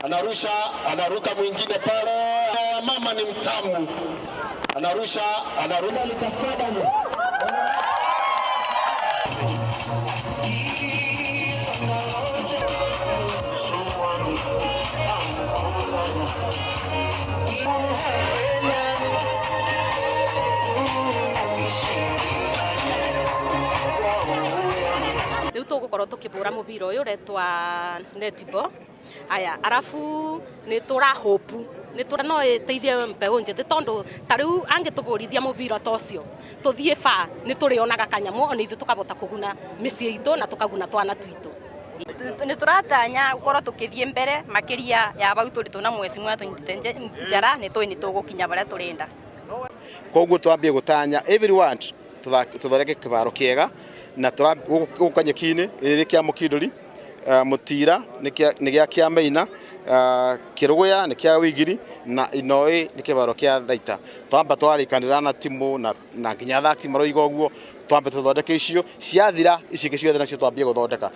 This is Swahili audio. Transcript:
Anarusha, anaruka mwingine pale. Mama ni mtamu. Anarusha, anaruka litafadhali. Riu tugukorwo tukibura mubira uyu retwa netball. Aya arafu ni tura hope ni tura no iteithie mbeu njete tondu tariu angituburithia mubira tocio tuthie fa ni turionaga kanyamu oni ithu tukabota kuguna micii itu na tukaguna twana twitu. Ni turatanya gukorwo tukithie mbere makiria ya bau turi tuna mwezi mwa tunyite njara ni tugukinya baria turenda. Koguo twambie gutanya everyone tuthoreke kibaro kiega na turagukanye kine iri kia mukinduri mutira ni gia kia maina kiruguya ni kia wigiri na inoi ni kibaro kia thaita twamba twarikanira na timu na nginya thaki maroiga uguo twambe tuthondeke icio ciathira ici ciothe nacio twambie guthondeka.